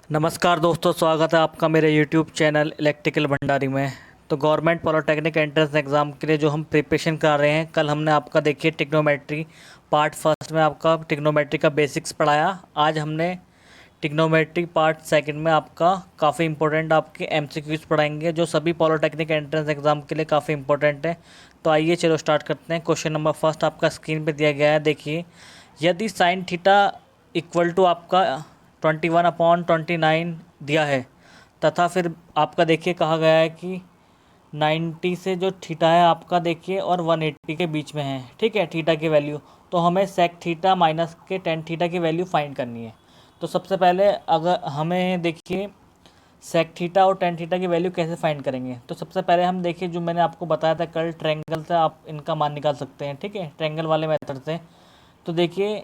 नमस्कार दोस्तों, स्वागत है आपका मेरे YouTube चैनल इलेक्ट्रिकल भंडारी में। तो गवर्नमेंट पॉलिटेक्निक एंट्रेंस एग्ज़ाम के लिए जो हम प्रिपरेशन कर रहे हैं, कल हमने आपका देखिए टिग्नोमेट्री पार्ट फर्स्ट में आपका टिग्नोमेट्री का बेसिक्स पढ़ाया। आज हमने टिग्नोमेट्री पार्ट सेकंड में आपका काफ़ी इंपॉर्टेंट आपके MCQs पढ़ाएंगे, जो सभी पॉलिटेक्निक एंट्रेंस एग्ज़ाम के लिए काफ़ी इंपॉर्टेंट है। तो आइए चलो स्टार्ट करते हैं। क्वेश्चन नंबर फर्स्ट आपका स्क्रीन पे दिया गया है, देखिए। यदि साइन थीटा इक्वल टू आपका 21/29 दिया है, तथा फिर आपका देखिए कहा गया है कि 90 से जो थीटा है आपका देखिए और 180 के बीच में है, ठीक है, थीटा की वैल्यू। तो हमें सेक थीटा माइनस के टेन थीटा की वैल्यू फाइंड करनी है। तो सबसे पहले अगर हमें देखिए सेक थीटा और टेन थीटा की वैल्यू कैसे फाइंड करेंगे, तो सबसे पहले हम देखिए जो मैंने आपको बताया था कल, ट्रायंगल से आप इनका मान निकाल सकते हैं, ठीक है, ट्रायंगल वाले मेथड से। तो देखिए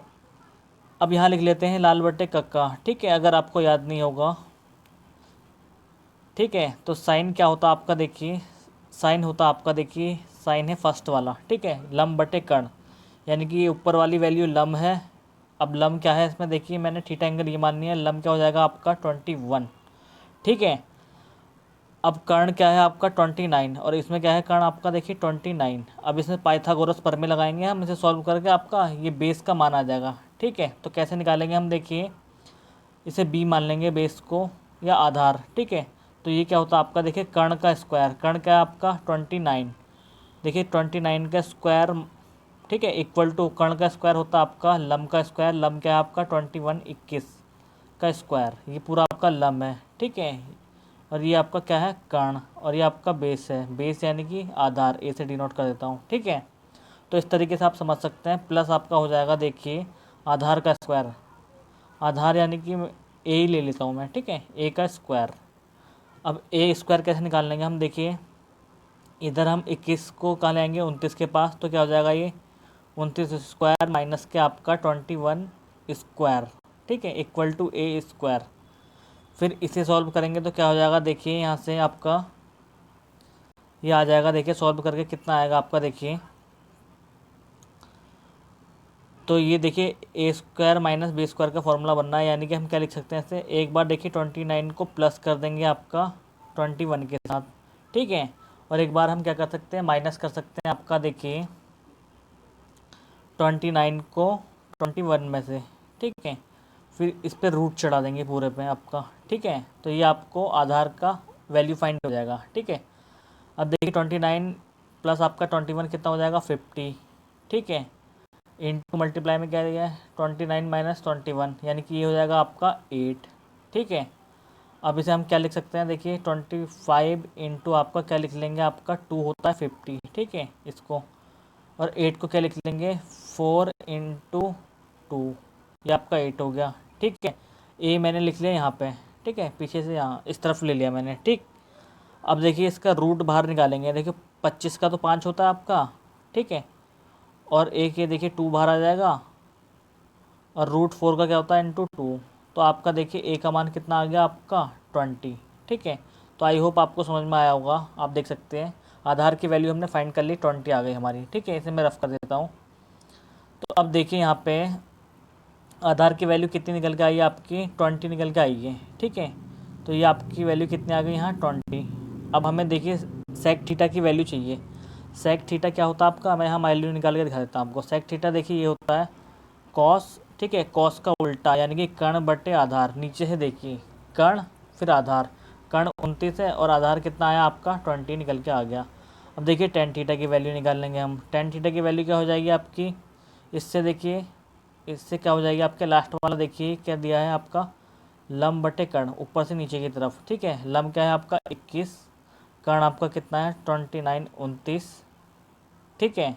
अब यहाँ लिख लेते हैं लाल बट्टे कक्का, ठीक है, अगर आपको याद नहीं होगा, ठीक है। तो साइन क्या होता आपका देखिए, साइन होता आपका देखिए, साइन है फर्स्ट वाला, ठीक है, लम बटे कर्ण, यानी कि ये ऊपर वाली वैल्यू लम है। अब लम क्या है इसमें देखिए, मैंने थीटा एंगल ये माननी है, लम क्या हो जाएगा आपका 21, ठीक है। अब कर्ण क्या है आपका 29, और इसमें क्या है कर्ण आपका देखिए 29। अब इसमें पाइथागोरस प्रमेय लगाएंगे हम, इसे सॉल्व करके आपका ये बेस का मान आ जाएगा, ठीक है। तो कैसे निकालेंगे हम देखिए, इसे बी मान लेंगे बेस को या आधार, ठीक है। तो ये क्या होता है आपका देखिए कर्ण का स्क्वायर, कर्ण क्या है आपका 29, देखिए 29 का स्क्वायर, ठीक है, इक्वल टू कर्ण का स्क्वायर होता है आपका लम का स्क्वायर, लम क्या है आपका 21 21 का स्क्वायर, ये पूरा आपका लम है, ठीक है। और ये आपका क्या है कर्ण, और ये आपका बेस है, बेस यानी कि आधार, ए से डिनोट कर देता हूँ, ठीक है। तो इस तरीके से आप समझ सकते हैं। प्लस आपका हो जाएगा देखिए आधार का स्क्वायर, आधार यानी कि ए ही ले लेता हूँ मैं, ठीक है, ए का स्क्वायर। अब ए स्क्वायर कैसे निकाल लेंगे हम देखिए, इधर हम 21 को कहाँ लेंगे 29 के पास, तो क्या हो जाएगा ये 29 स्क्वायर माइनस के आपका 21 स्क्वायर, ठीक है, इक्वल टू ए स्क्वायर। फिर इसे सॉल्व करेंगे तो क्या हो जाएगा देखिए, यहाँ से आपका ये आ जाएगा देखिए, सॉल्व करके कितना आएगा आपका देखिए, तो ये देखिए ए स्क्वायर माइनस बी स्क्वायर का फॉर्मूला बनना है, यानी कि हम क्या लिख सकते हैं ऐसे, एक बार देखिए 29 को प्लस कर देंगे आपका 21 के साथ, ठीक है। और एक बार हम क्या कर सकते हैं, माइनस कर सकते हैं आपका देखिए 29 को 21 में से, ठीक है। फिर इस पर रूट चढ़ा देंगे पूरे पे आपका, ठीक है। तो ये आपको आधार का वैल्यू फाइंड हो जाएगा, ठीक है। अब देखिए 29 प्लस आपका 21 कितना हो जाएगा 50, ठीक है। इंटू मल्टीप्लाई में क्या दिया है 29 माइनस 21, यानी कि ये हो जाएगा आपका 8, ठीक है। अब इसे हम क्या लिख सकते हैं देखिए 25 इंटू आपका क्या लिख लेंगे, आपका 2 होता है 50, ठीक है, इसको। और 8 को क्या लिख लेंगे 4 इंटू 2, ये आपका 8 हो गया, ठीक है। ए मैंने लिख लिया यहाँ पे, ठीक है, पीछे से यहाँ इस तरफ ले लिया मैंने, ठीक। अब देखिए इसका रूट बाहर निकालेंगे, देखिए 25 का तो 5 होता है आपका, ठीक है, और एक ये देखिए 2 बाहर आ जाएगा, और रूट 4 का क्या होता है इंटू 2। तो आपका देखिए ए का मान कितना आ गया आपका 20, ठीक है। तो आई होप आपको समझ में आया होगा, आप देख सकते हैं आधार की वैल्यू हमने फाइंड कर ली, 20 आ गई हमारी, ठीक है। इसे मैं रफ कर देता हूँ। तो अब देखिए यहाँ पे आधार की वैल्यू कितनी निकल के आई है आपकी 20 निकल के आई है, ठीक है। तो ये आपकी वैल्यू कितनी आ गई यहाँ 20। अब हमें देखिए सेक थीटा की वैल्यू चाहिए। सेक थीटा क्या होता है आपका, मैं यहाँ वैल्यू निकाल के दिखा देता हूँ आपको। सेक थीटा देखिए ये होता है कॉस, ठीक है, कॉस का उल्टा, यानी कि कर्ण बटे आधार। नीचे से देखिए कर्ण फिर आधार, कर्ण 29 है और आधार कितना आया आपका 20 निकल के आ गया। अब देखिए टेन थीटा की वैल्यू निकाल लेंगे हम। टेन थीटा की वैल्यू क्या हो जाएगी आपकी, इससे देखिए, इससे क्या हो जाएगी आपके लास्ट वाला देखिए क्या दिया है आपका, लम बटे कर्ण, ऊपर से नीचे की तरफ, ठीक है। लम क्या है आपका 21, कर्ण आपका कितना है 29 29, ठीक है,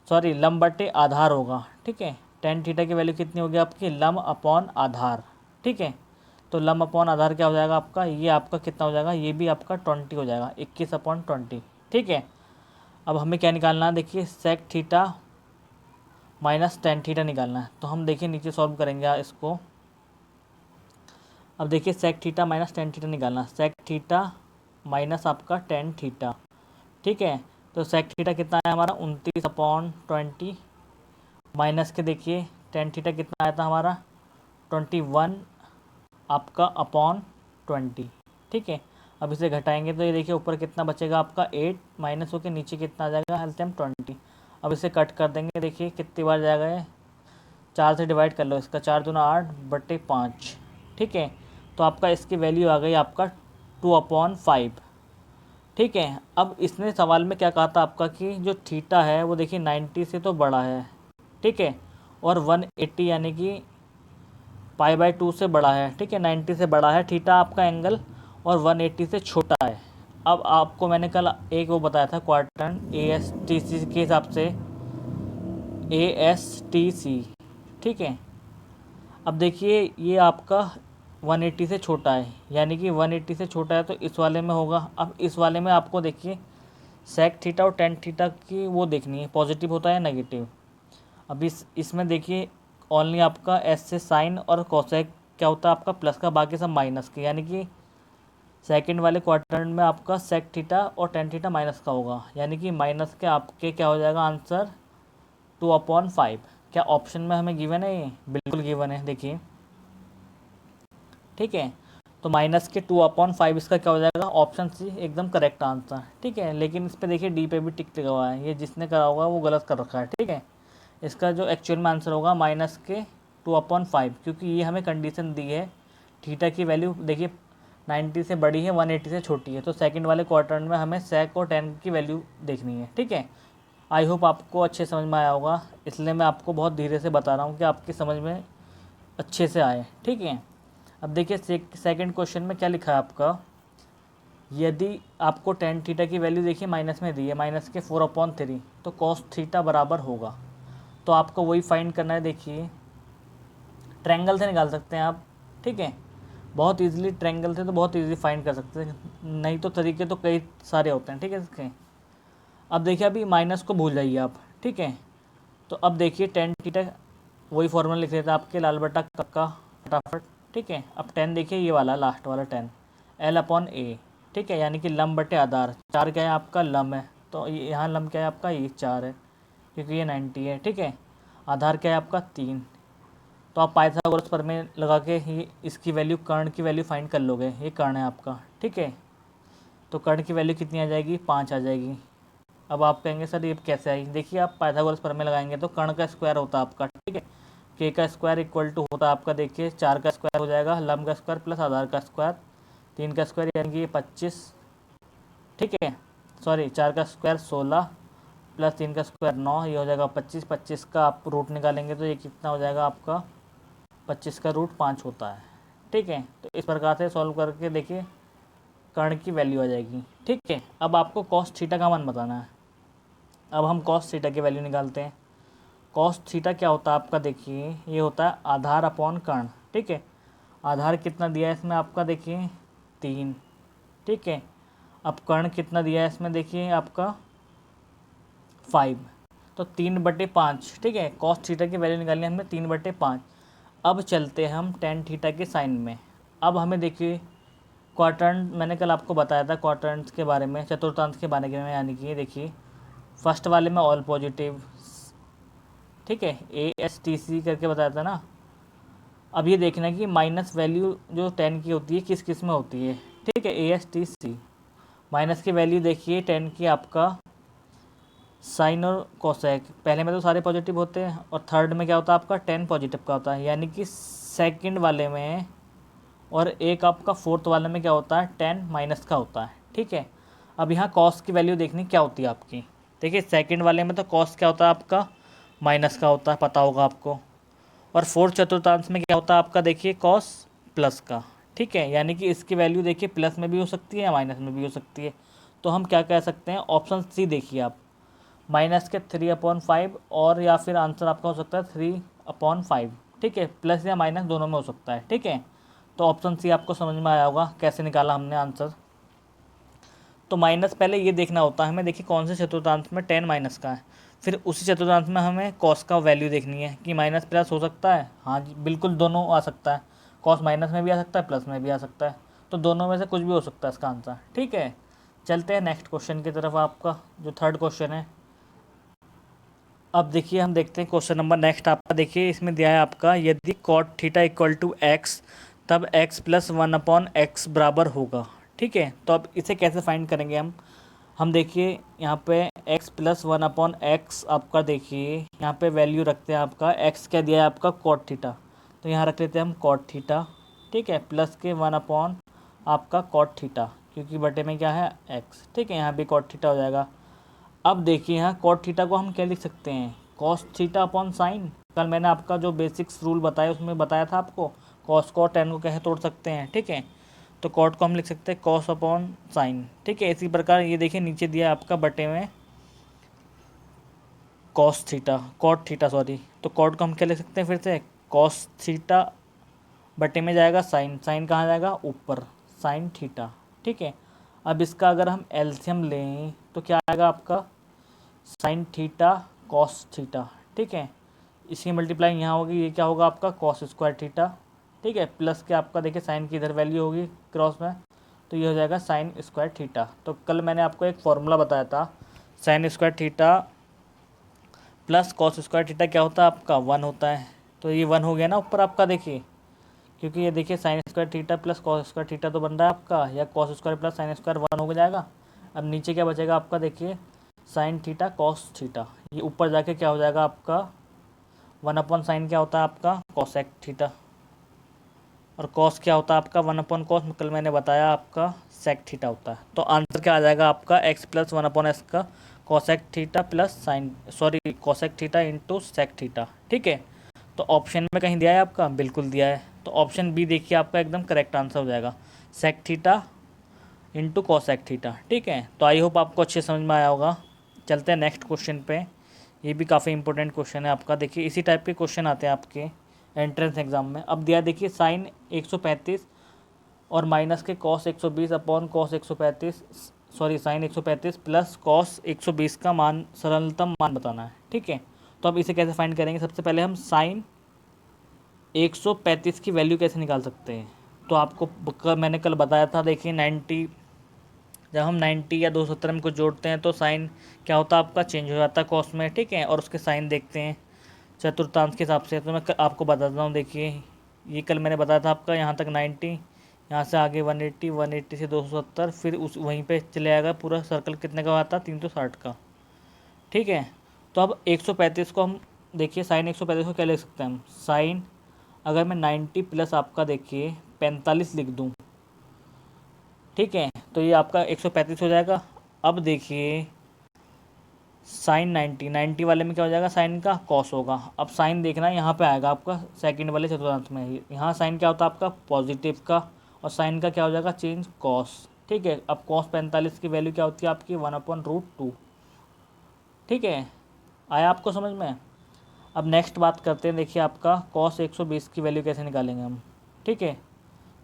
सॉरी लम बटे आधार होगा, ठीक है। टेन थीटा की वैल्यू कितनी होगी आपकी, लम अपॉन आधार, ठीक है। तो लम अपॉन आधार क्या हो जाएगा आपका, ये आपका कितना हो जाएगा, ये भी आपका 20 हो जाएगा, 21/20, ठीक है। अब हमें क्या निकालना है देखिए, sec theta minus tan theta निकालना है। तो हम देखिए नीचे सॉल्व करेंगे इसको। अब देखिए sec theta minus tan theta निकालना, सेक थीटा माइनस आपका टेन थीटा, ठीक है। तो सेक थीटा कितना है हमारा 29/20, माइनस के देखिए टेन थीटा कितना आया था हमारा 21 आपका अपॉन 20, ठीक है। अब इसे घटाएंगे तो ये देखिए ऊपर कितना बचेगा आपका 8 माइनस होकर नीचे कितना आ जाएगा एलसीएम 20। अब इसे कट कर देंगे, देखिए कितनी बार जाएगा ये, 4 से डिवाइड कर लो इसका, 4 दूना 8/5, ठीक है। तो आपका इसकी वैल्यू आ गई आपका 2/5, ठीक है। अब इसने सवाल में क्या कहा था आपका कि जो थीटा है वो देखिए 90 से तो बड़ा है, ठीक है, और 180 यानी कि π/2 से बड़ा है, ठीक है। 90 से बड़ा है थीटा आपका एंगल और 180 से छोटा है। अब आपको मैंने कल एक वो बताया था क्वाड्रेंट ASTC के हिसाब से, ASTC, ठीक है। अब देखिए ये आपका 180 से छोटा है, यानी कि 180 से छोटा है तो इस वाले में होगा। अब इस वाले में आपको देखिए सेक थीटा और टेन थीटा की वो देखनी है, पॉजिटिव होता है नेगेटिव। अब इसमें देखिए ओनली आपका एस से साइन और कोसेक क्या होता है आपका प्लस का, बाकी सब माइनस के, यानी कि सेकंड वाले क्वाड्रेंट में आपका सेक थीटा और टेन थीटा माइनस का होगा, यानी कि माइनस के आपके क्या हो जाएगा आंसर 2/5। क्या ऑप्शन में हमें गिवन है? ये बिल्कुल गिवन है, देखिए, ठीक है। तो माइनस के 2/5 इसका क्या हो जाएगा, ऑप्शन सी एकदम करेक्ट आंसर, ठीक है। लेकिन इस पर देखिए डी पे भी टिक लगा हुआ है, ये जिसने करा होगा वो गलत कर रखा है, ठीक है। इसका जो एक्चुअल में आंसर होगा माइनस के 2/5, क्योंकि ये हमें कंडीशन दी है थीटा की वैल्यू देखिए 90 से बड़ी है, 180 से छोटी है, तो सेकंड वाले क्वाड्रेंट में हमें सेक और टेन की वैल्यू देखनी है, ठीक है। आई होप आपको अच्छे समझ में आया होगा, इसलिए मैं आपको बहुत धीरे से बता रहा हूँ कि आपकी समझ में अच्छे से आए, ठीक है। अब देखिए सेकंड क्वेश्चन में क्या लिखा है आपका, यदि आपको टेन थीटा की वैल्यू देखिए माइनस में दी है, माइनस के 4/3, तो कॉस थीटा बराबर होगा। तो आपको वही फाइंड करना है, देखिए ट्रायंगल से निकाल सकते हैं आप, ठीक है, बहुत इजीली ट्रायंगल से तो बहुत इजीली फाइंड कर सकते हैं, नहीं तो तरीके तो कई सारे होते हैं, ठीक है इसके। अब देखिए अभी माइनस को भूल जाइए आप, ठीक है। तो अब देखिए टेन थीटा वही फॉर्मूला लिख लेते हैं आपके लाल बटा कक्का फटाफट, ठीक है। अब 10 देखिए ये वाला लास्ट वाला 10 L/A, ठीक है, यानी कि लंब बटे आधार, 4 क्या है आपका लंब है, तो यहाँ लंब क्या है आपका, ये 4 है क्योंकि ये 90 है, ठीक है। आधार क्या है आपका 3, तो आप पाइथागोरस प्रमेय लगा के ही इसकी वैल्यू कर्ण की वैल्यू फाइंड कर लोगे, ये कर्ण है आपका, ठीक है। तो कर्ण की वैल्यू कितनी आ जाएगी, 5 आ जाएगी। अब आप कहेंगे सर ये कैसे आई, देखिए आप पाइथागोरस प्रमेय लगाएंगे तो कर्ण का स्क्वायर होता है आपका, ठीक है, के का स्क्वायर इक्वल टू होता है आपका, देखिए 4 का स्क्वायर हो जाएगा, लंब का स्क्वायर प्लस आधार का स्क्वायर, 3 का स्क्वायर यानी कि 25, ठीक है, सॉरी 4 का स्क्वायर 16 प्लस 3 का स्क्वायर 9, ये हो जाएगा 25। 25 का आप रूट निकालेंगे तो ये कितना हो जाएगा आपका, 25 का रूट 5 होता है, ठीक है। तो इस प्रकार से सॉल्व करके देखिए कर्ण की वैल्यू आ जाएगी, ठीक है। अब आपको कॉस थीटा का मान बताना है। अब हम कॉस थीटा की वैल्यू निकालते हैं। कॉस थीटा क्या होता है आपका, देखिए ये होता है आधार अपॉन कर्ण, ठीक है। आधार कितना दिया है इसमें आपका, देखिए 3, ठीक है। अब कर्ण कितना दिया है इसमें, देखिए आपका 5, तो 3/5, ठीक है। कॉस थीटा की वैल्यू निकालनी है हमने 3/5। अब चलते हैं हम टेन थीटा के साइन में। अब हमें देखिए क्वाड्रेंट मैंने कल आपको बताया था क्वाड्रेंट्स के बारे में, चतुर्थांश के बारे में, यानी कि देखिए फर्स्ट वाले में ऑल पॉजिटिव, ठीक है, ASTC करके बताया था ना। अब ये देखना है कि माइनस वैल्यू जो 10 की होती है किस किस में होती है, ठीक है, ASTC। माइनस की वैल्यू देखिए 10 की आपका साइन और कोसेक, पहले में तो सारे पॉजिटिव होते हैं और थर्ड में क्या होता है आपका 10 पॉजिटिव का होता है, यानी कि सेकंड वाले में और एक आपका फोर्थ वाले में क्या होता है 10 माइनस का होता है, ठीक है। अब यहाँ कॉस की वैल्यू देखनी क्या होती है आपकी, देखिए सेकंड वाले में तो कॉस क्या होता है आपका माइनस का होता है, पता होगा आपको, और फोर्थ चतुर्थांश में क्या होता है आपका, देखिए कॉस प्लस का, ठीक है, यानी कि इसकी वैल्यू देखिए प्लस में भी हो सकती है या माइनस में भी हो सकती है। तो हम क्या कह सकते हैं, ऑप्शन सी देखिए आप, माइनस के 3/5, और या फिर आंसर आपका हो सकता है 3/5, ठीक है, प्लस या माइनस दोनों में हो सकता है, ठीक है। तो ऑप्शन सी आपको समझ में आया होगा कैसे निकाला हमने आंसर। तो माइनस पहले ये देखना होता है हमें, देखिए कौन से चतुर्थांश में 10 माइनस का है, फिर उसी चतुर्थांश में हमें कॉस का वैल्यू देखनी है कि माइनस प्लस हो सकता है, हाँ जी बिल्कुल दोनों आ सकता है, कॉस माइनस में भी आ सकता है प्लस में भी आ सकता है, तो दोनों में से कुछ भी हो सकता है इसका आंसर, ठीक है। चलते हैं नेक्स्ट क्वेश्चन की तरफ, आपका जो थर्ड क्वेश्चन है। अब देखिए हम देखते हैं क्वेश्चन नंबर नेक्स्ट आपका, देखिए इसमें दिया है आपका, यदि cot theta equal to x तब x प्लस 1/x बराबर होगा। ठीक है, तो अब इसे कैसे फाइंड करेंगे हम देखिए यहाँ पे x प्लस 1/x आपका, देखिए यहाँ पे वैल्यू रखते हैं आपका x क्या दिया है आपका कॉट थीटा, तो यहाँ रख लेते हैं हम कॉट थीटा। ठीक है, प्लस के 1/ आपका कॉट थीटा, क्योंकि बटे में क्या है x। ठीक है, यहाँ भी कॉट थीटा हो जाएगा। अब देखिए यहाँ कॉट थीटा को हम क्या लिख सकते हैं, कॉस थीटा अपॉन साइन। कल मैंने आपका जो बेसिक्स रूल बताया उसमें बताया था आपको कॉस को टेन को कैसे तोड़ सकते हैं। ठीक है, तो कॉट को हम लिख सकते हैं कॉस अपॉन साइन। ठीक है, इसी प्रकार ये देखिए नीचे दिया है आपका बटे में cos theta, cot theta sorry, तो कॉट को हम क्या लिख सकते हैं फिर से, कॉस थीटा बटे में जाएगा साइन, साइन कहाँ जाएगा ऊपर, साइन थीटा। ठीक है, अब इसका अगर हम एलसीएम लें तो क्या आएगा आपका साइन थीटा कॉस थीटा। ठीक है, इसकी मल्टीप्लाई यहाँ होगी, ये क्या होगा आपका कॉस स्क्वायर थीटा। ठीक है, प्लस के आपका देखिए साइन की इधर वैल्यू होगी क्रॉस में, तो ये हो जाएगा साइन स्क्वायर थीटा। तो कल मैंने आपको एक फॉर्मूला बताया था, sine square theta plus cos square theta क्या होता है आपका 1 होता है। तो ये 1 हो गया ना ऊपर आपका, देखिए क्योंकि ये देखिए sine square theta plus cos square theta तो बन रहा है आपका, या cos square plus sine square 1 हो जाएगा। अब नीचे क्या बचेगा आपका, देखिए साइन थीटा कॉस थीटा, ये ऊपर जाके क्या हो जाएगा आपका 1/साइन क्या होता है आपका कॉसेक थीटा, और कॉस क्या होता है आपका 1/कॉस, कल मैंने बताया आपका सेक थीटा होता है। तो आंसर क्या आ जाएगा आपका x प्लस 1/s का cosec theta plus sine sorry cosec theta into sec theta. ठीक है, तो ऑप्शन में कहीं दिया है आपका, बिल्कुल दिया है, तो ऑप्शन बी देखिए आपका एकदम करेक्ट आंसर हो जाएगा, sec theta into cosec theta. ठीक है, तो आई होप आपको अच्छे समझ में आया होगा। चलते हैं नेक्स्ट क्वेश्चन पे, ये भी काफ़ी इंपॉर्टेंट क्वेश्चन है आपका। देखिए इसी टाइप के क्वेश्चन आते हैं आपके एंट्रेंस एग्जाम में। अब दिया देखिए साइन 135 और माइनस के cos 120 upon cos 135 sorry sine 135 plus cos 120 का मान सरलतम मान बताना है। ठीक है, तो अब इसे कैसे फाइंड करेंगे, सबसे पहले हम साइन 135 की वैल्यू कैसे निकाल सकते हैं। तो आपको मैंने कल बताया था, देखिए 90 जब हम 90 या 270 में कुछ जोड़ते हैं तो साइन क्या होता है आपका चेंज हो जाता है कॉस में। ठीक है, और उसके साइन देखते हैं चतुर्थांश के हिसाब से। तो मैं आपको बताता हूँ, देखिए ये कल मैंने बताया था आपका यहाँ तक 90, यहाँ से आगे 180, 180 से 270, फिर उस वहीं पे चले आएगा पूरा सर्कल कितने का आता है 360 का। ठीक है, तो अब 135 को हम देखिए साइन 135 को क्या लिख सकते हैं हम, साइन अगर मैं 90 प्लस आपका देखिए 45 लिख दूँ, ठीक है, तो ये आपका 135 हो जाएगा। अब देखिए साइन 90 वाले में क्या हो जाएगा, साइन का कॉस होगा। अब साइन देखना यहाँ पे आएगा आपका सेकंड वाले चतुर्थांश में, यहाँ साइन क्या होता है आपका पॉजिटिव का, और साइन का क्या हो जाएगा चेंज कॉस। ठीक है, अब कॉस 45 की वैल्यू क्या होती है आपकी 1/√2। ठीक है, आया आपको समझ में। अब नेक्स्ट बात करते हैं, देखिए आपका कॉस 120 की वैल्यू कैसे निकालेंगे हम। ठीक है,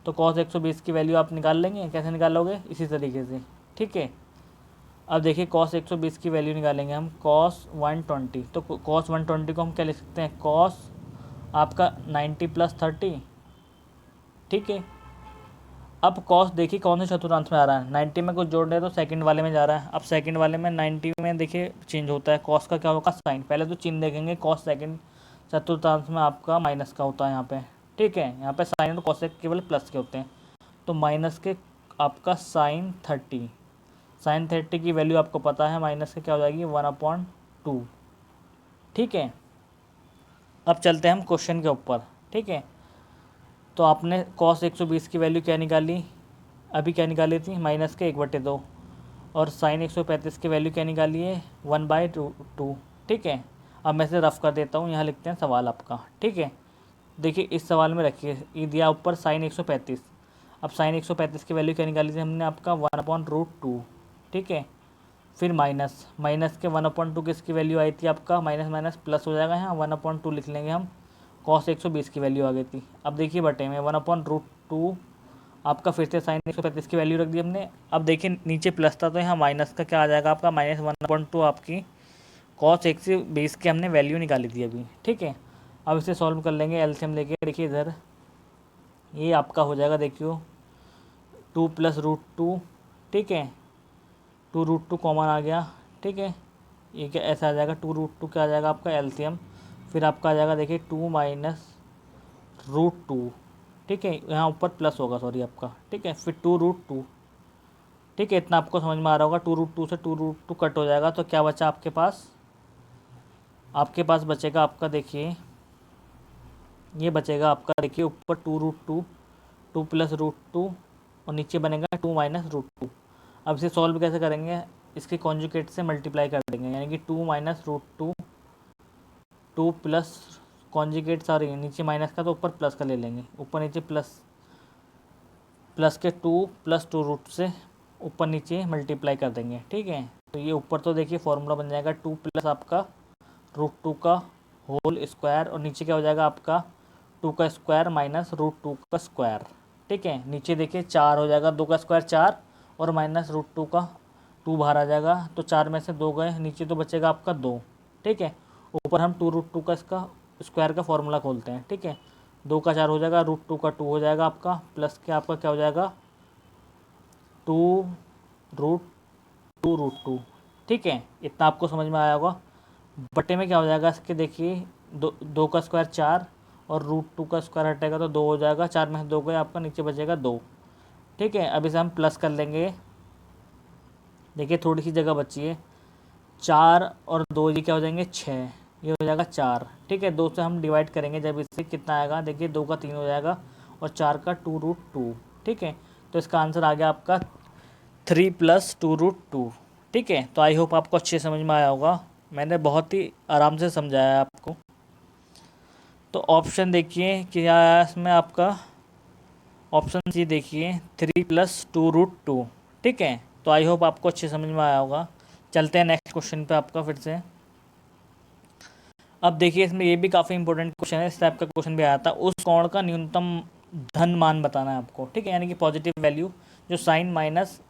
तो कॉस 120 की वैल्यू आप निकाल लेंगे, कैसे निकालोगे इसी तरीके से। ठीक है, अब देखिए कॉस 120 की वैल्यू निकालेंगे हम कॉस 120, तो कॉस 120 को हम क्या लिख सकते हैं, कॉस आपका 90 प्लस 30। ठीक है, अब कॉस देखिए कौन से चतुर्थांश में आ रहा है, 90 में कुछ जोड़ रहे हैं तो सेकंड वाले में जा रहा है। अब सेकंड वाले में 90 में देखिए चेंज होता है, कॉस का क्या होगा साइन, पहले तो चिन्ह देखेंगे, कॉस सेकंड चतुर्थांश में आपका माइनस का होता है यहाँ पे। ठीक है, यहाँ पे साइन और कॉस केवल प्लस के होते हैं, तो माइनस के आपका साइन 30, साइन 30 की वैल्यू आपको पता है, माइनस के क्या हो जाएगी 1/2। ठीक है, अब चलते हैं हम क्वेश्चन के ऊपर। ठीक है, तो आपने कॉस 120 की वैल्यू क्या निकाली, अभी क्या निकाली थी माइनस के 1/2, और साइन 135 की वैल्यू क्या निकाली है 1/2। ठीक है, अब मैं इसे रफ कर देता हूँ, यहाँ लिखते हैं सवाल आपका। ठीक है, देखिए इस सवाल में रखिए, ये दिया ऊपर साइन 135, अब साइन 135 की वैल्यू क्या निकाली थी हमने आपका 1/√2। ठीक है, फिर माइनस, माइनस के 1/2 किसकी वैल्यू आई थी आपका, माइनस माइनस प्लस हो जाएगा, यहाँ 1/2 लिख लेंगे हम, कॉस 120 की वैल्यू आ गई थी। अब देखिए बटे में 1/√2 आपका, फिर से साइन 135 की वैल्यू रख दी हमने। अब देखिए नीचे प्लस था तो यहाँ माइनस का क्या आ जाएगा आपका माइनस 1/2 आपकी कॉस 120 की हमने वैल्यू निकाली थी अभी। ठीक है, अब इसे सॉल्व कर लेंगे एलसीएम लेके, देखिए इधर ये आपका हो जाएगा, देखियो 2 + √2। ठीक है, 2√2 कॉमन आ गया। ठीक है, ये क्या ऐसा आ जाएगा 2√2 क्या आ जाएगा आपका एलसीएम, फिर आपका आ जाएगा देखिए 2 - √2। ठीक है, यहाँ ऊपर प्लस होगा सॉरी आपका, ठीक है। फिर 2√2, ठीक है, इतना आपको समझ में आ रहा होगा। 2√2 से 2√2 कट हो जाएगा, तो क्या बचा आपके पास? आपके पास बचेगा आपका, देखिए ये बचेगा आपका, देखिए ऊपर 2√2, 2 + √2 और नीचे बनेगा 2 - √2। अब इसे सॉल्व कैसे करेंगे? इसके कॉन्जुगेट से मल्टीप्लाई कर देंगे, यानी कि 2 - √2, 2 प्लस कॉन्जुगेट, सॉरी नीचे माइनस का तो ऊपर प्लस का ले लेंगे, ऊपर नीचे प्लस के 2 + 2 से ऊपर नीचे मल्टीप्लाई कर देंगे, ठीक है। तो ये ऊपर तो देखिए फॉर्मूला बन जाएगा 2 प्लस आपका √2 का होल स्क्वायर, और नीचे क्या हो जाएगा आपका 2 का स्क्वायर माइनस √2 का स्क्वायर, ठीक है। नीचे देखिए 4 हो जाएगा, 2 का स्क्वायर 4 और माइनस √2 का 2 बाहर आ जाएगा, तो 4 में से 2 गए, नीचे तो बचेगा आपका 2, ठीक है। ऊपर हम 2√2 का इसका स्क्वायर का फॉर्मूला खोलते हैं, ठीक है। 2 का 4 हो जाएगा, √2 का 2 हो जाएगा आपका, प्लस के आपका क्या हो जाएगा 2√2, ठीक है। इतना आपको समझ में आया होगा। बटे में क्या हो जाएगा इसके, देखिए 2 का स्क्वायर 4 और √2 का स्क्वायर हटेगा तो 2 हो जाएगा, 4 में से 2 गए, आपका नीचे बचेगा 2, ठीक है। अब इसे हम प्लस कर लेंगे, देखिए थोड़ी सी जगह बची है, 4 और 2 ये क्या हो जाएंगे 6, ये हो जाएगा 4, ठीक है। 2 से हम डिवाइड करेंगे जब, इससे कितना आएगा, देखिए 2 का 3 हो जाएगा और 4 का 2√2, ठीक है। तो इसका आंसर आ गया आपका 3 + 2√2, ठीक है। तो आई होप आपको अच्छे समझ में आया होगा, मैंने बहुत ही आराम से समझाया है आपको। तो ऑप्शन देखिए क्या आया इसमें आपका, ऑप्शन सी देखिए 3 + 2√2, ठीक है। तो आई होप आपको अच्छे समझ में आया होगा। चलते हैं नेक्स्ट क्वेश्चन पे आपका फिर से। अब देखिए इसमें ये भी काफ़ी इंपॉर्टेंट क्वेश्चन है, इस टाइप का क्वेश्चन भी आया था। उस कोण का न्यूनतम धन मान बताना है आपको, ठीक है, यानी कि पॉजिटिव वैल्यू, जो साइन माइनस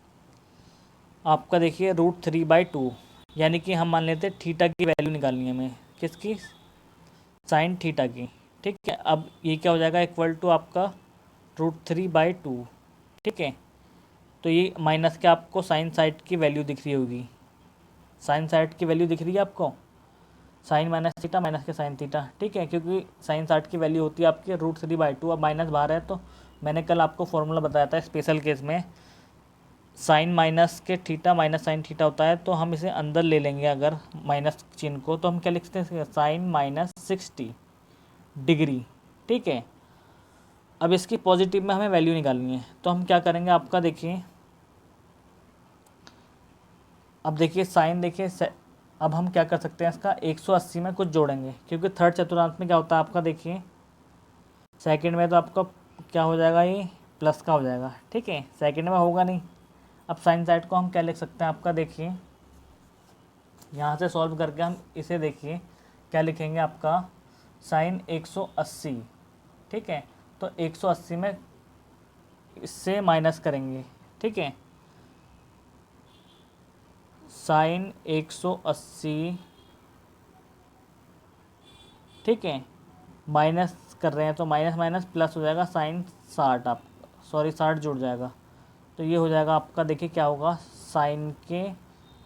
आपका देखिए √3/2, यानी कि हम मान लेते हैं थीटा की वैल्यू निकालनी है हमें, किसकी, साइन थीटा की, ठीक है। अब ये क्या हो जाएगा, इक्वल टू आपका √3/2, ठीक है। तो ये माइनस के आपको साइन साइड की वैल्यू दिख रही होगी, साइन साइड की वैल्यू दिख रही है आपको, साइन माइनस थीटा माइनस के साइन थीटा, ठीक है, क्योंकि साइन साइड की वैल्यू होती है आपकी √3/2। अब माइनस बाहर है, तो मैंने कल आपको फॉर्मूला बताया था स्पेशल केस में, साइन माइनस के थीटा माइनस साइन थीटा होता है, तो हम इसे अंदर ले लेंगे अगर माइनस चिन्ह को, तो हम क्या लिखते हैं, साइन माइनस 60 डिग्री, ठीक है। अब इसकी पॉजिटिव में हमें वैल्यू निकालनी है, तो हम क्या करेंगे आपका, देखिए अब देखिए साइन, देखिए अब हम क्या कर सकते हैं, इसका 180 में कुछ जोड़ेंगे, क्योंकि थर्ड चतुर्थांश में क्या होता है आपका, देखिए सेकंड में तो आपका क्या हो जाएगा, ये प्लस का हो जाएगा, ठीक है, सेकंड में होगा नहीं। अब साइन साइड को हम क्या लिख सकते हैं आपका, देखिए यहाँ से सॉल्व करके हम इसे देखिए क्या लिखेंगे आपका, साइन 180, ठीक है। तो 180 में इससे माइनस करेंगे, ठीक है, साइन 180, ठीक है, माइनस कर रहे हैं तो माइनस माइनस प्लस हो जाएगा, साइन 60 आप, सॉरी 60 जुड़ जाएगा, तो ये हो जाएगा आपका, देखिए क्या होगा, साइन के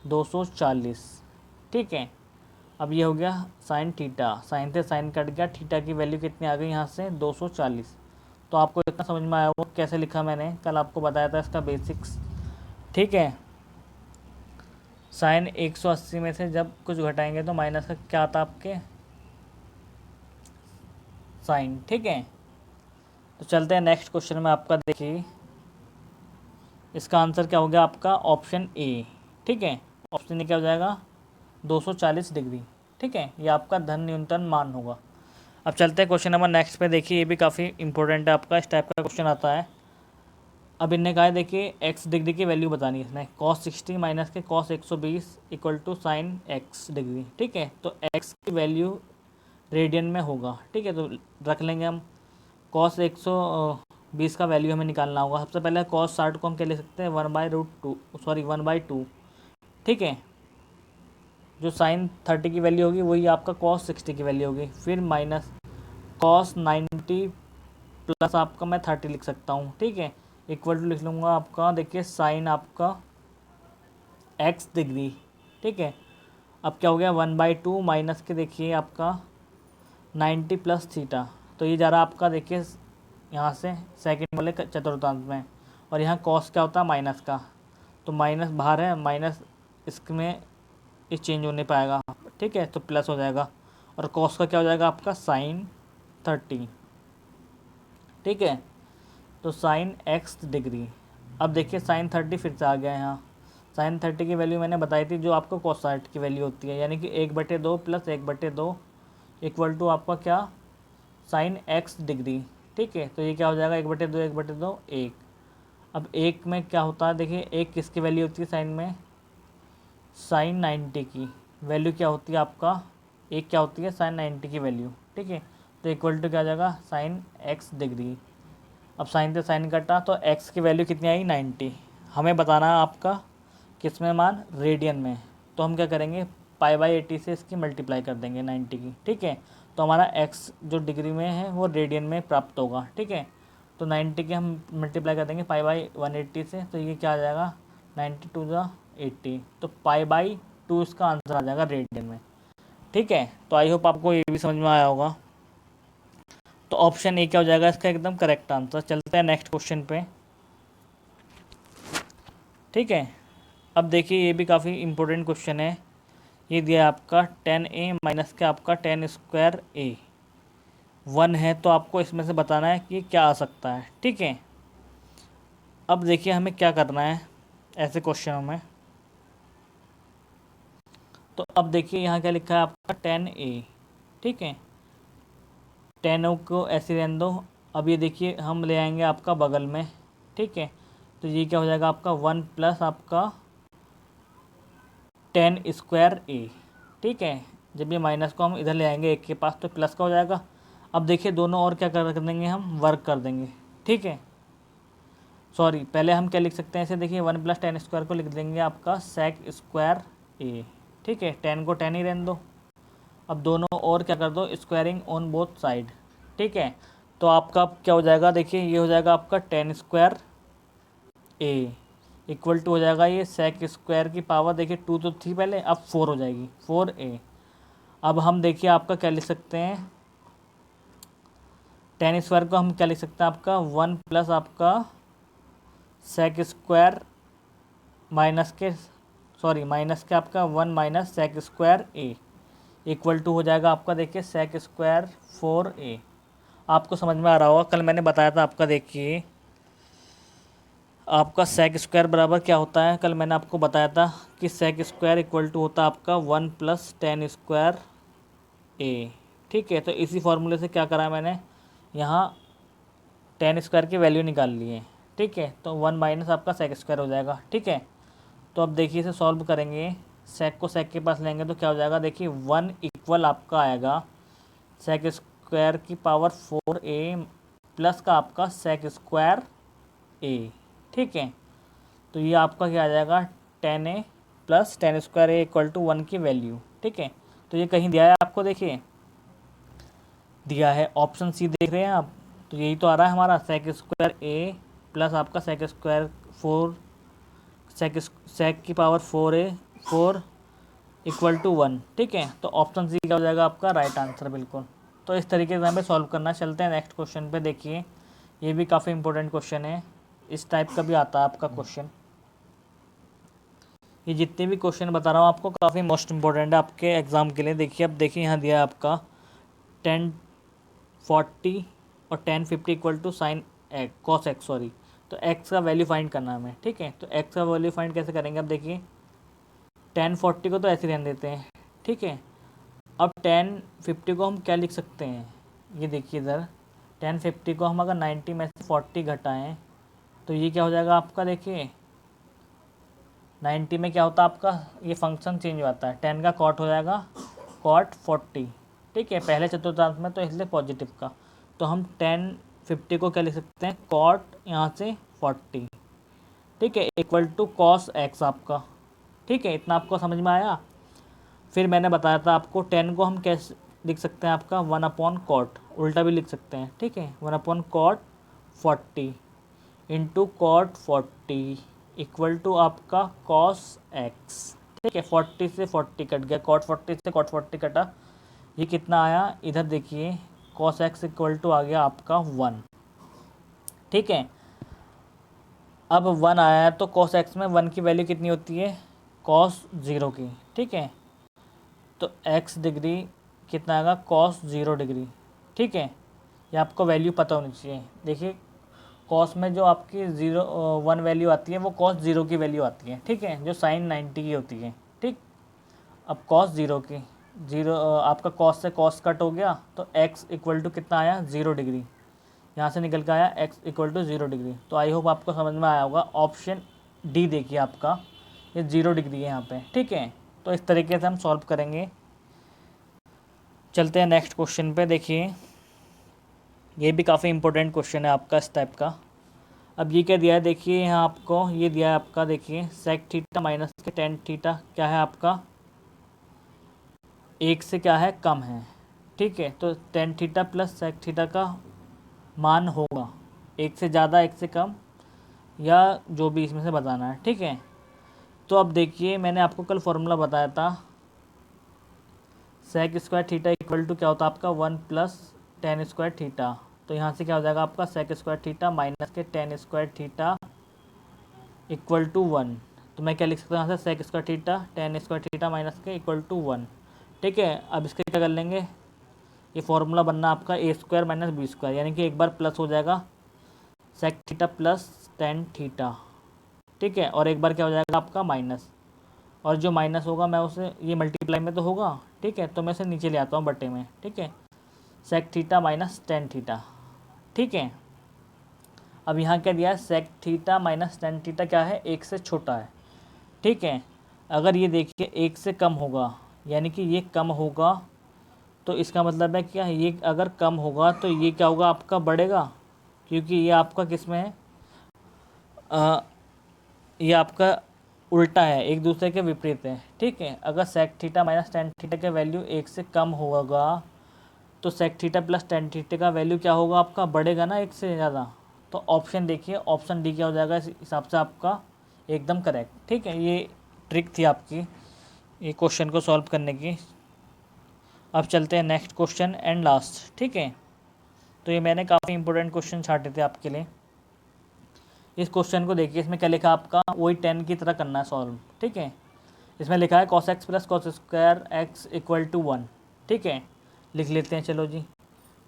240, ठीक है। अब ये हो गया साइन थीटा, साइन से साइन कट गया, थीटा की वैल्यू कितनी आ गई यहाँ से 240। तो आपको इतना समझ में आया होगा कैसे लिखा, मैंने कल आपको बताया था इसका बेसिक्स, ठीक है। साइन 180 में से जब कुछ घटाएंगे तो माइनस का क्या आता आपके, साइन, ठीक है। तो चलते हैं नेक्स्ट क्वेश्चन में आपका, देखिए इसका आंसर क्या हो गया आपका, ऑप्शन ए, ठीक है। ऑप्शन ए क्या हो जाएगा 240 डिग्री, ठीक है, ये आपका धन न्यूनतम मान होगा। अब चलते हैं क्वेश्चन नंबर नेक्स्ट पे, देखिए ये भी काफ़ी इंपॉर्टेंट है आपका, इस टाइप का क्वेश्चन आता है। अब इनने कहा है, देखिए एक्स डिग्री की वैल्यू बतानी है इसने, cos 60 माइनस के cos 120 equal to sine x degree, ठीक है। तो एक्स की वैल्यू रेडियन में होगा, ठीक है, तो रख लेंगे हम, cos 120 का वैल्यू हमें निकालना होगा। सबसे पहले cos 60 को हम क्या ले सकते हैं, 1/√2, सॉरी 1/2, ठीक है। जो साइन 30 की वैल्यू होगी वही आपका cos 60 की वैल्यू होगी, फिर माइनस cos 90 प्लस आपका मैं 30 लिख सकता हूँ, ठीक है, इक्वल टू लिख लूँगा आपका, देखिए साइन आपका x डिग्री, ठीक है। अब क्या हो गया 1/2 माइनस के, देखिए आपका 90 प्लस थीटा, तो ये जा रहा आपका, देखिए यहाँ से सेकंड वाले चतुर्थांश में, और यहाँ कॉस क्या होता है माइनस का, तो माइनस बाहर है, माइनस इसमें इस चेंज हो नहीं पाएगा, ठीक है, तो प्लस हो जाएगा। और कॉस का क्या हो जाएगा आपका साइन 30, ठीक है, तो साइन x डिग्री। अब देखिए साइन 30 फिर से आ गया है यहाँ। साइन 30 की वैल्यू मैंने बताई थी जो आपको कॉस 60 की वैल्यू होती है, यानी कि 1/2 प्लस 1/2 इक्वल टू आपका क्या साइन x डिग्री, ठीक है। तो ये क्या हो जाएगा 1/2 1/2 1। अब एक में क्या होता है देखिए, एक किसकी वैल्यू होती है साइन में, साइन 90 की वैल्यू क्या होती है आपका, एक क्या होती है साइन 90 की वैल्यू, ठीक है। तो इक्वल टू क्या आ जाएगा साइन x डिग्री। अब साइन से साइन कटा तो x की वैल्यू कितनी आई 90। हमें बताना है आपका किस में मान, रेडियन में। तो हम क्या करेंगे π/80 से इसकी मल्टीप्लाई कर देंगे 90 की, ठीक है। तो हमारा x जो डिग्री में है वो रेडियन में प्राप्त होगा, ठीक है। तो 90 के हम मल्टीप्लाई कर देंगे π/180 से, तो ये क्या आ जाएगा 90 टू द 80, तो π/2 इसका आंसर आ जाएगा रेडियन में, ठीक है। तो आई होप आपको ये भी समझ में आया होगा। तो ऑप्शन ए क्या हो जाएगा इसका एकदम करेक्ट आंसर। चलते हैं नेक्स्ट क्वेश्चन पे, ठीक है। अब देखिए ये भी काफ़ी इंपॉर्टेंट क्वेश्चन है। ये दिया है आपका 10a माइनस के आपका 10² a 1 है, तो आपको इसमें से बताना है कि क्या आ सकता है, ठीक है। अब देखिए हमें क्या करना है ऐसे क्वेश्चनों में। तो अब देखिए यहाँ क्या लिखा है आपका 10a, ठीक है, 10 को ऐसे रहने दो। अब ये देखिए हम ले आएंगे आपका बगल में, ठीक है। तो ये क्या हो जाएगा आपका 1 प्लस आपका 10² a, ठीक है। जब ये माइनस को हम इधर ले आएंगे एक के पास तो प्लस का हो जाएगा। अब देखिए दोनों और क्या कर देंगे हम वर्क कर देंगे, ठीक है। सॉरी पहले हम क्या लिख सकते हैं ऐसे, देखिए 1 + 10² को लिख देंगे आपका sec² a, ठीक है। 10 को 10 ही रहने दो। अब दोनों और क्या कर दो स्क्वायरिंग ऑन बोथ साइड, ठीक है। तो आपका क्या हो जाएगा देखिए, ये हो जाएगा आपका 10² a इक्वल टू हो जाएगा ये sec² की पावर, देखिए 2 तो थी पहले, अब 4 हो जाएगी 4a। अब हम देखिए आपका क्या लिख सकते हैं, 10² को हम क्या लिख सकते हैं आपका 1 प्लस आपका sec² माइनस के आपका 1 minus sec² a equal to हो जाएगा आपका देखिए sec² 4a। आपको समझ में आ रहा होगा, कल मैंने बताया था आपका, देखिए आपका sec² बराबर क्या होता है, कल मैंने आपको बताया था कि sec² इक्वल टू होता है आपका 1 + 10² a, ठीक है। तो इसी फॉर्मूले से क्या करा मैंने, यहाँ 10² की वैल्यू निकाल ली है, ठीक है। तो 1 माइनस आपका sec² हो जाएगा, ठीक है। तो अब देखिए इसे सॉल्व करेंगे, sec को sec के पास लेंगे तो क्या हो जाएगा देखिए 1 इक्वल आपका आएगा sec² की पावर 4a प्लस का आपका sec² a, ठीक है। तो ये आपका क्या आ जाएगा 10a plus 10² a equal to 1 की वैल्यू, ठीक है। तो ये कहीं दिया है आपको, देखिए दिया है ऑप्शन सी देख रहे हैं आप, तो यही तो आ रहा है हमारा sec² a प्लस आपका sec² 4 sec की पावर 4a 4 इक्वल टू 1, ठीक है। तो ऑप्शन सी क्या हो जाएगा आपका राइट आंसर बिल्कुल। तो इस तरीके से हमें सॉल्व करना। चलते हैं नेक्स्ट क्वेश्चन पे, देखिए ये भी काफ़ी इंपॉर्टेंट क्वेश्चन है, इस टाइप का भी आता है आपका क्वेश्चन। ये जितने भी क्वेश्चन बता रहा हूँ आपको काफ़ी मोस्ट इंपॉर्टेंट है आपके एग्ज़ाम के लिए। देखिए अब देखिए यहाँ दिया है आपका 1040 और 1050 equal to sine cos x, सॉरी। तो x का वैल्यू फाइंड करना है हमें, ठीक है। तो x का वैल्यू फाइंड कैसे करेंगे, अब देखिए 1040 को तो ऐसे रहने देते हैं, ठीक है। अब 1050 को हम क्या लिख सकते हैं, ये देखिए इधर 1050 को हम अगर 90 में से 40 घटाएं तो ये क्या हो जाएगा आपका, देखिए 90 में क्या होता है आपका, ये फंक्शन चेंज हो जाता है, 10 का कॉट हो जाएगा कॉट 40, ठीक है, पहले चतुर्थांश में तो इसलिए पॉजिटिव का। तो हम 1050 को क्या लिख सकते हैं कॉट यहाँ से 40, ठीक है, इक्वल टू cos x आपका, ठीक है। इतना आपको समझ में आया। फिर मैंने बताया था आपको 10 को हम कैसे लिख सकते हैं आपका 1/cot, उल्टा भी लिख सकते हैं, ठीक है, 1/cot 40 into cot 40 equal to आपका cos x, ठीक है। 40 से 40 कट गया, cot 40 से cot 40 कटा, ये कितना आया इधर देखिए cos x इक्वल टू आ गया आपका 1, ठीक है। अब 1 आया है तो cos x में 1 की वैल्यू कितनी होती है, cos 0 की, ठीक है। तो x डिग्री कितना आएगा, cos 0 डिग्री, ठीक है। ये आपको वैल्यू पता होनी चाहिए। देखिए cos में जो आपकी 1 वैल्यू आती है वो cos 0 की वैल्यू आती है, ठीक है, जो sin 90 की होती है, ठीक। अब cos 0 की आपका cos से cos कट हो गया तो x इक्वल टू कितना आया, 0 डिग्री, यहाँ से निकल के आया x इक्वल टू 0 डिग्री। तो आई होप आपको समझ में आया होगा। ऑप्शन डी देखिए आपका, ये 0 डिग्री है यहाँ पे, ठीक है। तो इस तरीके से हम सॉल्व करेंगे। चलते हैं नेक्स्ट क्वेश्चन पे। देखिए ये भी काफ़ी इंपॉर्टेंट क्वेश्चन है आपका इस टाइप का। अब ये क्या दिया है, देखिए यहाँ आपको ये दिया है आपका, देखिए सेक थीटा माइनस के टेन थीटा क्या है आपका, एक से क्या है, कम है, ठीक है। तो tan theta plus sec theta का मान होगा एक से ज़्यादा, एक से कम, या जो भी इसमें से बताना है, ठीक है। तो अब देखिए मैंने आपको कल फॉर्मूला बताया था, sec square theta equal to क्या होता है आपका, 1 प्लस टेन स्क्वायर थीटा। तो यहाँ से क्या हो जाएगा आपका, सेक स्क्वायर थीटा माइनस के tan square theta equal to 1। तो मैं क्या लिख सकता हूँ यहाँ से, sec square theta tan square theta minus के इक्वल टू 1, ठीक है। अब इसके क्या कर लेंगे, ये फॉर्मूला बनना आपका A square minus B square, यानी कि एक बार प्लस हो जाएगा sec theta plus tan theta, ठीक है, और एक बार क्या हो जाएगा आपका माइनस, और जो माइनस होगा मैं उसे, ये मल्टीप्लाई में तो होगा, ठीक है, तो मैं इसे नीचे ले आता हूँ बटे में, ठीक है, sec theta minus tan theta, ठीक है। अब यहाँ क्या दिया है, sec theta minus tan theta क्या है, एक से छोटा है, ठीक है। अगर ये देखिए एक से कम होगा, यानी कि ये कम होगा, तो इसका मतलब है क्या, ये अगर कम होगा तो ये क्या होगा आपका, बढ़ेगा, क्योंकि ये आपका किस में है, ये आपका उल्टा है, एक दूसरे के विपरीत है, ठीक है। अगर sec theta minus tan theta का वैल्यू एक से कम होगा तो sec theta plus tan theta का वैल्यू क्या होगा आपका, बढ़ेगा ना एक से ज़्यादा। तो ऑप्शन देखिए, ऑप्शन डी क्या हो जाएगा इस हिसाब से आपका एकदम करेक्ट, ठीक है। ये ट्रिक थी आपकी ये क्वेश्चन को सॉल्व करने की। अब चलते हैं नेक्स्ट क्वेश्चन एंड लास्ट, ठीक है। तो ये मैंने काफ़ी इंपॉर्टेंट क्वेश्चन छाटे थे आपके लिए। इस क्वेश्चन को देखिए, इसमें क्या लिखा आपका, वही 10 की तरह करना है सॉल्व, ठीक है। इसमें लिखा है cos x plus cos square x equal to 1, ठीक है। लिख लेते हैं, चलो जी।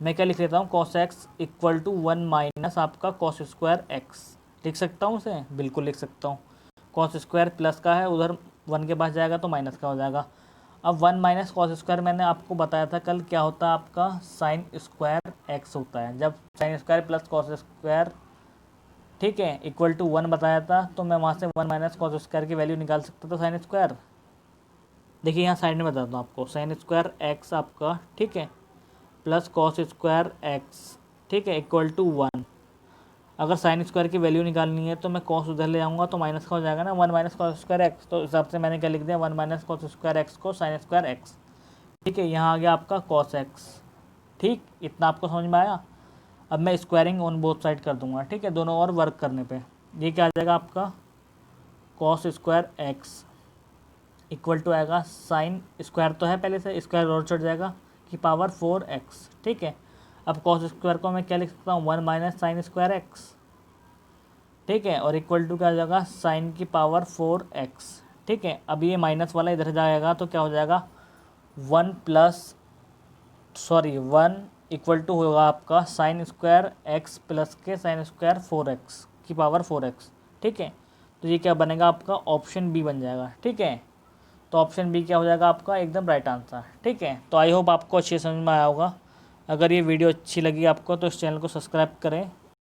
मैं क्या लिख लेता हूँ, cos x equal to 1 minus आपका कॉस स्क्वायर एक्स, लिख सकता हूँ उसे, बिल्कुल लिख सकता हूँ। कॉस स्क्वायर प्लस का है, उधर 1 के पास जाएगा तो माइनस का हो जाएगा। अब 1 माइनस कॉस स्क्वायर मैंने आपको बताया था कल, क्या होता है आपका, साइन स्क्वायर एक्स होता है। जब sine square plus cos square, ठीक है, इक्वल टू 1 बताया था, तो मैं वहाँ से 1 माइनस कॉस स्क्वायर की वैल्यू निकाल सकता था, साइन स्क्वायर। देखिए यहाँ साइड में बताता हूँ आपको, साइन स्क्वायर एक्स आपका, ठीक है, प्लस कॉस स्क्वायर एक्स, ठीक है, इक्वल टू 1। अगर साइन स्क्वायर की वैल्यू निकालनी है तो मैं कॉस उधर ले आऊँगा तो माइनस का हो जाएगा ना, 1 माइनस कॉस स्क्वायर एक्स। तो इस हिसाब से मैंने क्या लिख दिया, 1 माइनस कॉस स्क्वायर एक्स को साइन स्क्वायर एक्स, ठीक है। यहाँ आ गया आपका कॉस एक्स, ठीक, इतना आपको समझ में आया। अब मैं स्क्वायरिंग ऑन बोथ साइड कर दूंगा, ठीक है, दोनों और वर्क करने पे। ये क्या आ जाएगा आपका, cos square x equal to आएगा, साइन स्क्वायर तो है पहले से, स्क्वायर और चढ़ जाएगा कि पावर 4x, ठीक है। अब कॉस स्क्वायर को मैं क्या लिख सकता हूँ, 1 माइनस साइन स्क्वायर एक्स, ठीक है, और इक्वल टू क्या हो जाएगा, साइन की पावर 4x, ठीक है। अब ये माइनस वाला इधर जाएगा तो क्या हो जाएगा, 1 इक्वल टू होगा आपका साइन स्क्वायर एक्स प्लस के साइन स्क्वायर 4x की पावर 4x, ठीक है। तो ये क्या बनेगा आपका, ऑप्शन बी बन जाएगा, ठीक है। तो ऑप्शन बी क्या हो जाएगा आपका, एकदम राइट आंसर, ठीक है। तो आई होप आपको अच्छी समझ में आया होगा। अगर ये वीडियो अच्छी लगी आपको तो इस चैनल को सब्सक्राइब करें